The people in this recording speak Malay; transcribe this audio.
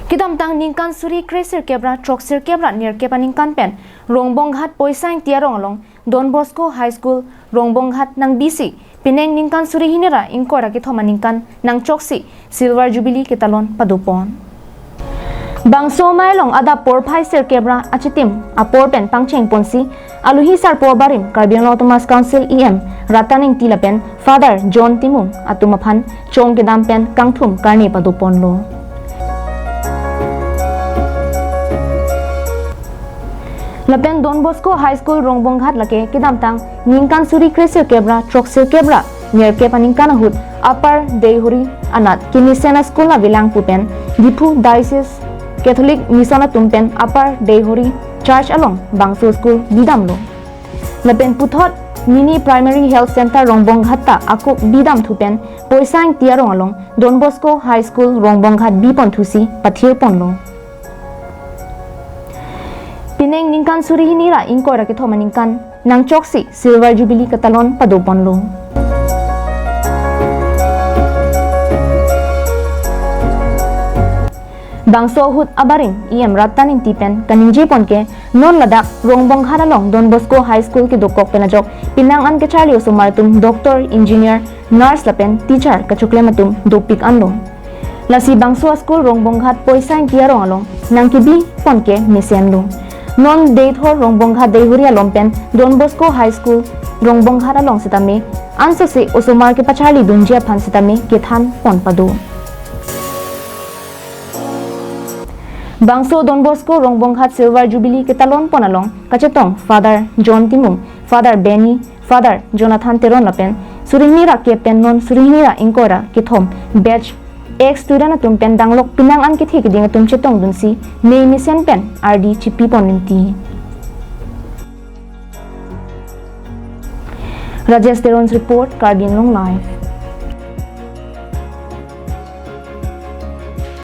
Kidam tang ningkan suri kreser kebra troksir kebra near kepa ningkan pen Rongbonghat poisaing tiarong along Don Bosco High School Rongbonghat nang BC pineng ningkan suri hinira ingkora kithoma ningkan nang choksi Silver Jubilee katalon padupon Bangso mailong ada por phaiser kebra achitim apor pen pangcheng ponsi aluhi sar por barim Carbon Thomas Council EM rataning tilapen Father John Timung atumaphan chong kedam pen kangthum karni padupon lo Lapen Don Bosco High School Rongbonghat lake kidam tang ningkan suri kreser kebra troksir kebra near kepa ningkan hut upper dehuri anat kini sena school na bilang pupen dipu diocese Catholic mission tumpen upper dehuri church along Bangso school bidam lo lapen puthot mini primary health center Rongbonghat ta akuk bidam thupen poisang tiarong along Don Bosco High School Rongbonghat bipon thusi pathir pon lo Pineng ningkan suri hinira ingkora kithoma ningkan nang choksi Silver Jubilee katalon padupon lo Bangso hut abaring EM rataning tipen kaninje ponke non ladak Rongbonghat along Don Bosco High School ki dokok penajok pinang an ke charli usumartum doctor engineer nurse lapen teacher kachukle matum dopik anlo lasi Bangso school Rongbonghat poisang tiarong along nang kibi ponke misen lo non date ho Rongbonghat dehuria lompen Don Bosco High School Rongbonghat along sitame ansase usumar ke pachali dunjia phan sitame kethan pon padu Bangso Don Bosco Rongbonghat Silver Jubilee katalon pon along kachetong Father John Timung Father Benny Father Jonathan Teron lapen surinira kepen non surinira ingkora kithom batch ex student atum pen danglok pinang an kithi kiding atum chetong dunsi nei mission pen RD chipi poninti Rajesh Teron's report Carbon Live